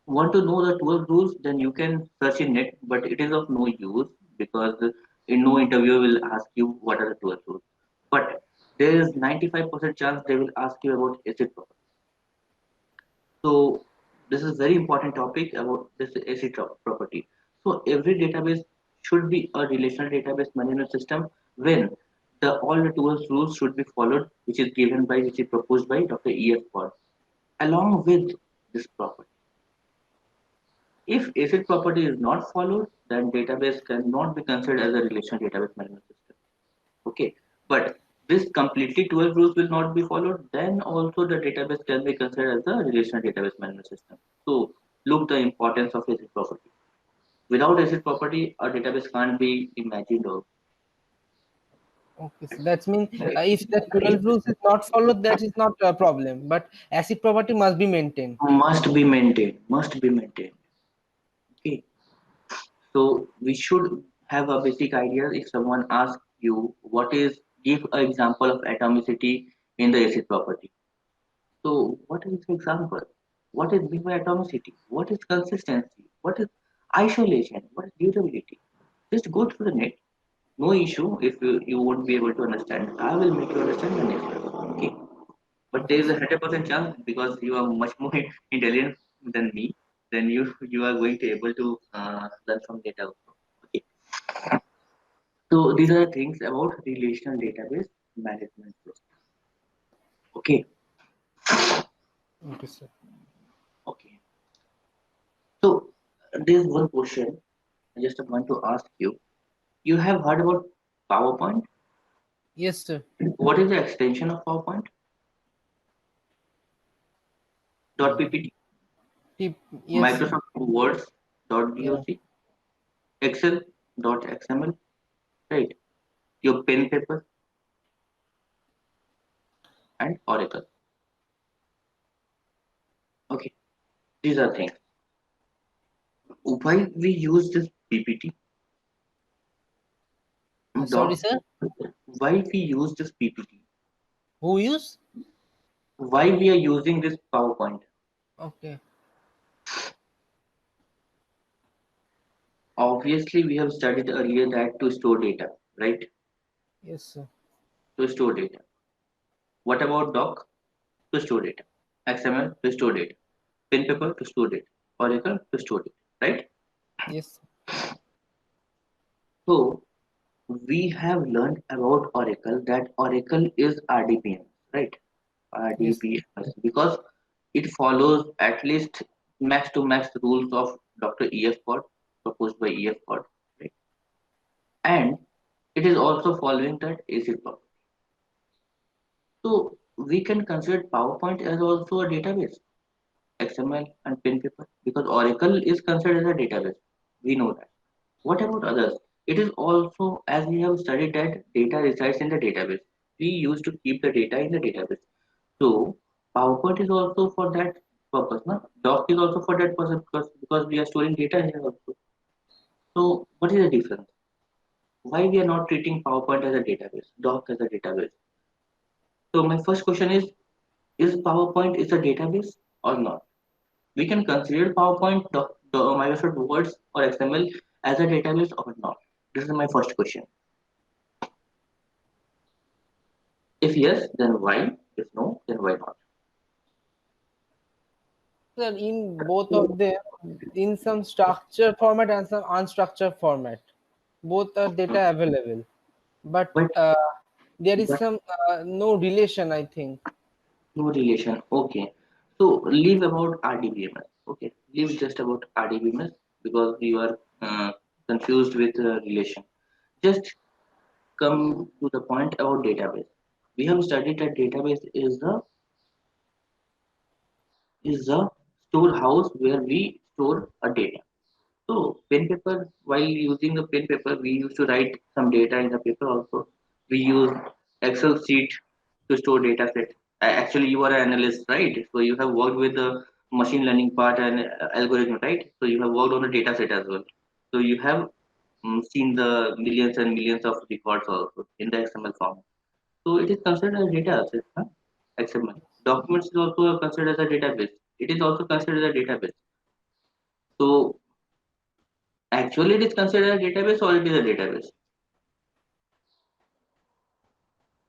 want to know the 12 rules, then you can search in net, but it is of no use because in no interview will ask you what are the 12 rules. But there is 95% chance they will ask you about acid property. So this is very important topic about this acid property. So every database should be a relational database management system when the all the 12 rules should be followed, which is proposed by Dr. E.F. Ford, along with this property. If ACID property is not followed, then database cannot be considered as a relational database management system. Okay, but this completely 12 rules will not be followed, then also the database can be considered as a relational database management system. So look the importance of ACID property. Without ACID property, a database can't be imagined of. Okay, so that's mean if the 12 rules is not followed, that is not a problem. But acid property must be maintained. Must be maintained. Must be maintained. Okay. So we should have a basic idea if someone asks you what is give an example of atomicity in the acid property. So what is the example? What is meant by atomicity? What is consistency? What is isolation? What is durability? Just go through the net. No issue if you won't be able to understand. I will make you understand the next level. Okay. But there Okay, is a sir. 100% chance because you are much more intelligent than me. Then you are going to able to learn from data also. Okay. So these are the things about relational database management system. Okay. Okay, sir. Okay. So there's one question I just want to ask you. You have heard about PowerPoint? Yes, sir. What is the extension of PowerPoint? Uh, .ppt, yes, sir. Microsoft Words Yeah. .doc, Excel .xml, right? Your pen paper and Oracle. Okay, these are things. Why we use this PPT Sorry, doc? sir. Why we use this PPT? Who use? Why we are using this PowerPoint? Okay. Obviously, we have studied earlier that to store data, right? Yes, sir. To store data. What about doc? To store data. XML to store data. Pen paper to store data. Oracle to store data, right? Yes. So we have learned about Oracle that Oracle is RDBMS, right? Yes. RDBMS because it follows at least max to max rules of Dr. E.F. Ford, proposed by E.F. Ford, right? And it is also following that ACID property. So we can consider PowerPoint as also a database, XML and pen paper, because Oracle is considered as a database. We know that. What about others? It is also, as we have studied that data resides in the database. We used to keep the data in the database. So PowerPoint is also for that purpose. No? Doc is also for that purpose because we are storing data here also. So what is the difference? Why we are not treating PowerPoint as a database, Doc as a database? So my first question is PowerPoint is a database or not? We can consider PowerPoint, Microsoft Words or XML as a database or not? This is my first question. If yes, then why? If no, then why not? Sir, in both of them, in some structured format and some unstructured format, both are data available. But But there is but some no relation, I think. no relation. Okay. So leave about RDBMS. Okay. Leave just about RDBMS because you are confused with relation. Just come to the point about database. We have studied that database is the storehouse where we store a data. So pen paper, while using the pen paper, we used to write some data in the paper also. We use Excel sheet to store data set. Actually, you are an analyst, right? So you have worked with the machine learning part and algorithm, right? So you have worked on the data set as well. So you have seen the millions and millions of records also in the XML form. So it is considered as data asset, huh? XML. Documents is also considered as a database. It is also considered as a database. So actually, it is considered a database or it is a database.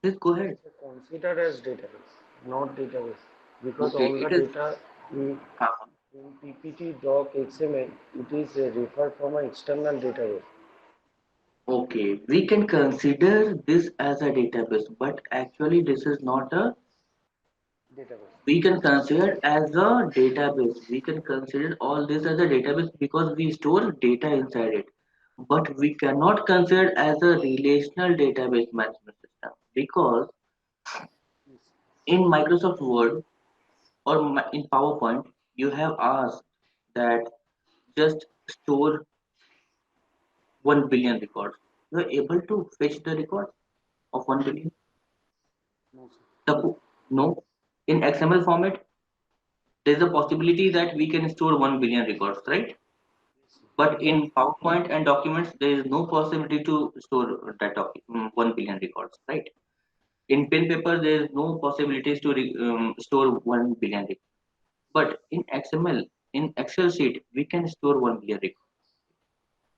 Please go ahead. It's considered as database, not database, because Okay, all the it is. data in, Uh, in PPT, doc, XML, it is referred from an external database. okay, we can consider this as a database, but actually, this is not a. Database. We can consider as a database. We can consider all this as a database because we store data inside it. But we cannot consider as a relational database management system because Yes. in Microsoft Word or in PowerPoint, you have asked that just store 1 billion records. You are able to fetch the records of 1 billion? No, sir. No. In XML format, there's a possibility that we can store 1 billion records, right? Yes, sir. But Yes. in PowerPoint and documents, there is no possibility to store that 1 billion records, right? In pen paper, there is no possibilities to store 1 billion records. But in XML, in Excel sheet, we can store 1 billion records.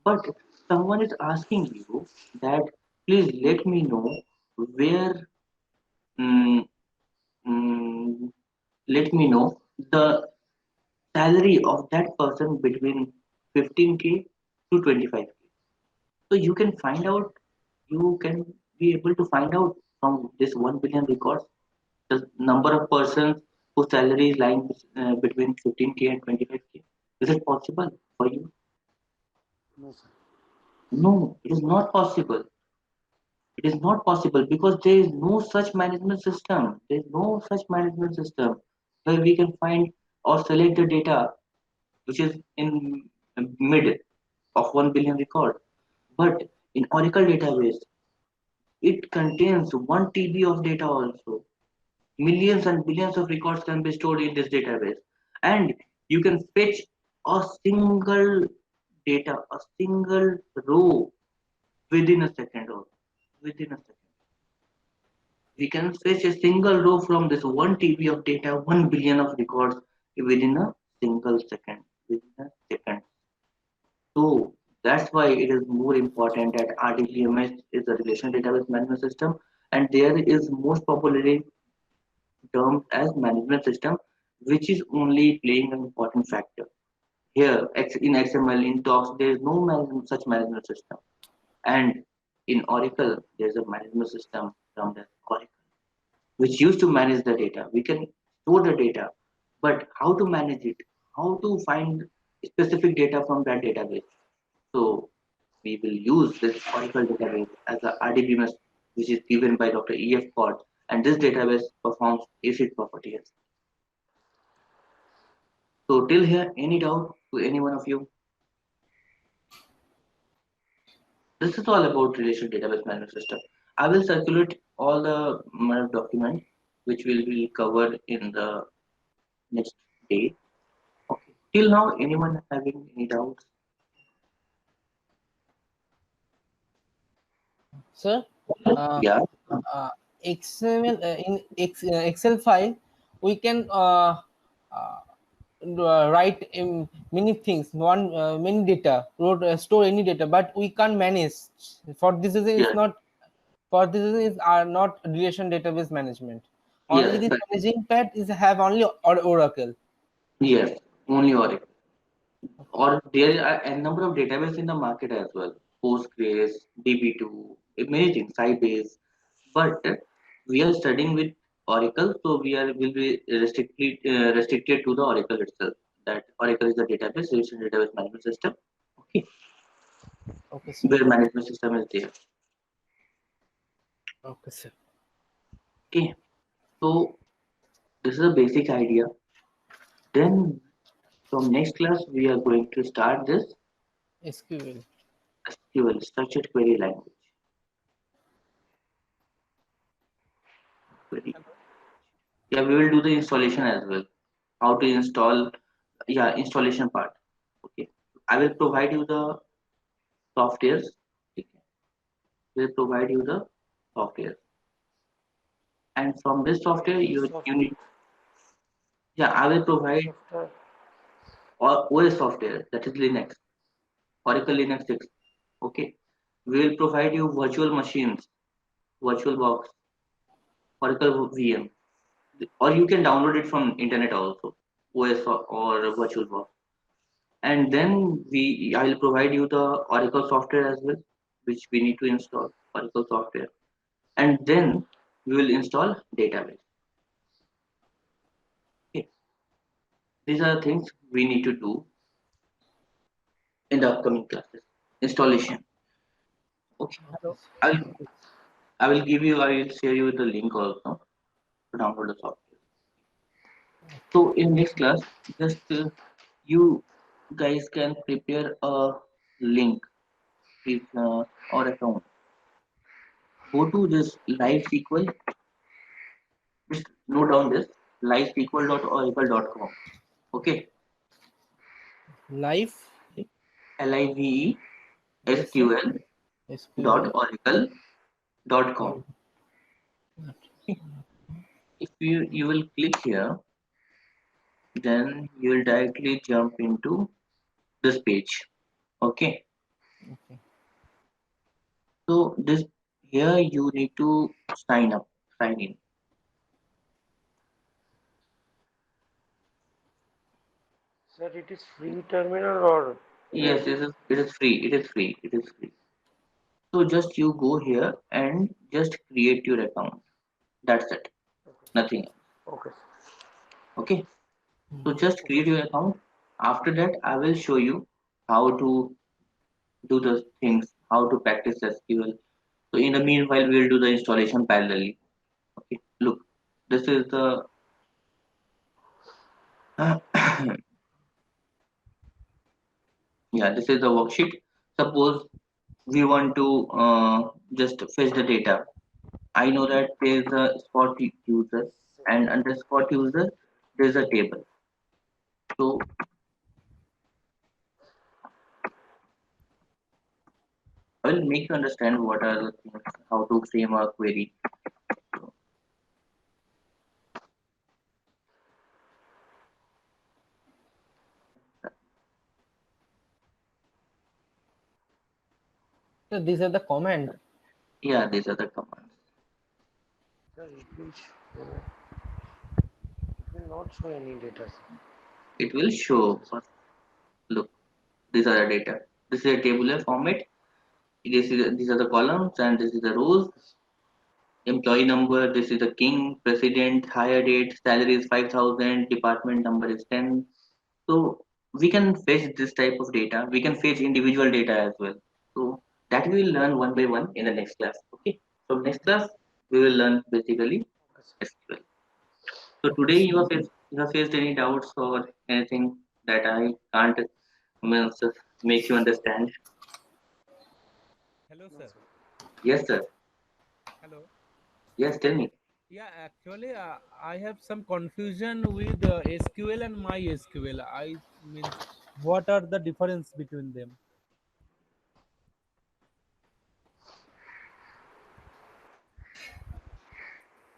But someone is asking you that please let me know where, mm, mm, let me know the salary of that person between 15K to 25K. So you can find out, you can be able to find out from this 1 billion records the number of persons whose salary is lying between 15K and 25K. Is it possible for you? No, sir. No, it is not possible. It is not possible because there is no such management system. There is no such management system where we can find or select the data which is in mid of 1 billion record. But in Oracle database, it contains 1 TB of data also. Millions and billions of records can be stored in this database. And you can fetch a single data, a single row within a second or within a second. We can fetch a single row from this 1 TB of data, 1 billion of records within a single second. Within a second. So that's why it is more important that RDBMS is a relational database management system, and there is most popularly termed as management system, which is only playing an important factor. Here, in XML, in Docs, there is no such management system, and in Oracle, there is a management system termed as Oracle, which used to manage the data. We can store the data, but how to manage it? How to find specific data from that database? So we will use this Oracle database as a RDBMS, which is given by Dr. E.F. Pott, and this database performs ACID properties. So till here, any doubt to any one of you? This is all about relational database management system. I will circulate all the documents which will be covered in the next day. Okay. Till now, anyone having any doubts? Sir, uh, Yeah. XML in Excel file, we can write many things, many data, store any data, but we can't manage. For this reason, it's Yes. not. For this reason, it's are not relation database management. Only Yes. the managing part is have only Oracle. Yes. Only Oracle. Or there are a number of databases in the market as well. Postgres, DB2, many things, Sybase. But we are studying with Oracle, so we are will be restricted to the Oracle itself. That Oracle is the database, relational database management system. Okay, Okay, sir. where management system is there. Okay, sir. Okay, so this is a basic idea. Then From next class, we are going to start this SQL. SQL, structured query language. Query. Yeah, we will do the installation as well. How to install, yeah, installation part. Okay. I will provide you the softwares. Okay. Will provide you the software. And from this software, Which you software? need, yeah, I will Which provide software? OS software, that is Linux, Oracle Linux 6. Okay. We will provide you virtual machines, VirtualBox, Oracle VM, or you can download it from internet also, OS or VirtualBox. And then I will provide you the Oracle software as well, which we need to install Oracle software, and then we will install database. Okay. These are the things we need to do in the upcoming classes. Installation. Okay. Hello. I will I will share you the link also to download the software. So in next class, just you guys can prepare a link with or account. Go to this live SQL. Just note down this livesql.oracle.com. Okay, Live. Yes, sir. livesql dot SQL. oracle dot com. Or If you will click here, then you will directly jump into this page. Okay, okay. so this here you need to sign in. Sir, it is free terminal or Yes, paid? it is free. It is free. It is free. So just you go here and just create your account. That's it. Nothing else. Okay. Okay. So Hmm. just Okay. create your account. After that, I will show you how to do the things, how to practice SQL. So in the meanwhile, we will do the installation parallelly. Okay. Look, this is the yeah, this is the worksheet. Suppose we want to just fetch the data. I know that there is a spot user, and under spot user there is a table. So I will make you understand what are the things, how to frame a query. So these are the command. Yeah, these are the commands. Sir, it will not show any data. Sir. It will show first. Look, these are the data. This is a tabular format. These are the columns and this is the rows. Employee number. This is the king, president, hire date, salary is 5,000, department number is 10. So we can fetch this type of data. We can fetch individual data as well. So that we will learn one by one in the next class. Okay. So next class we will learn basically Okay, sir. SQL. So Okay, today sir. you have faced any doubts or anything that I can't means, make you understand. Hello, No, sir. sir. Yes, sir. Hello. Yes, tell me. Yeah, actually, I have some confusion with SQL and MySQL. I means, what are the difference between them?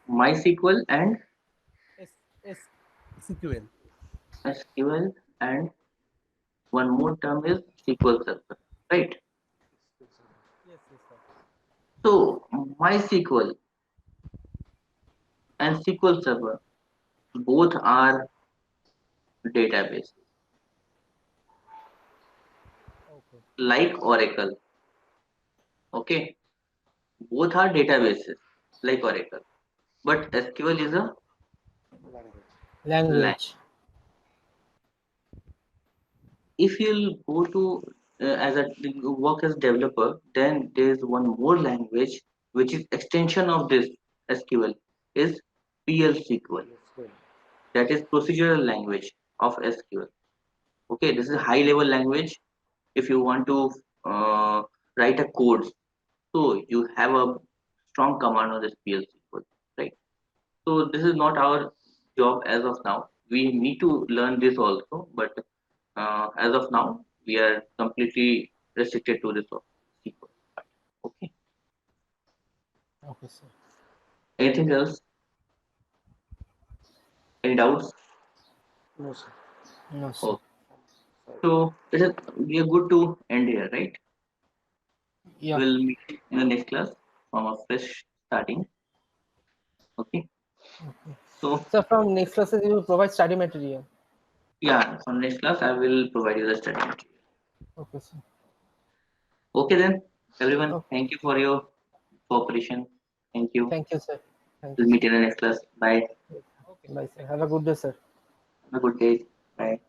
MySQL and S SQL. SQL and one more term is SQL Server. Right. Yes, sir. Yes, yes, sir. So MySQL and SQL Server both are databases Okay. like Oracle. Okay. Both are databases like Oracle. But SQL is a Language. language. Language. If you'll go to as a work as developer, then there is one more language which is extension of this SQL is PL SQL. PSQL. That is procedural language of SQL. Okay, this is a high level language. If you want to write a code, so you have a strong command on this PLC code, right? So this is not our job as of now. We need to learn this also, but as of now, we are completely restricted to this SQL. Okay. Okay, sir. Anything else? Any doubts? No, sir. No, sir. Oh, so we are good to end here, right? Yeah. We'll meet in the next class from a fresh starting. Okay. Okay. So So from next classes, you will provide study material. yeah, from next class I will provide you the study material. Okay, sir. Okay then, everyone. Okay. Thank you for your cooperation. Thank you. Thank you, sir. Thank you, We'll sir. meet in the next class. Bye. Bye, sir. Have a good day, sir. Have a good day. Bye.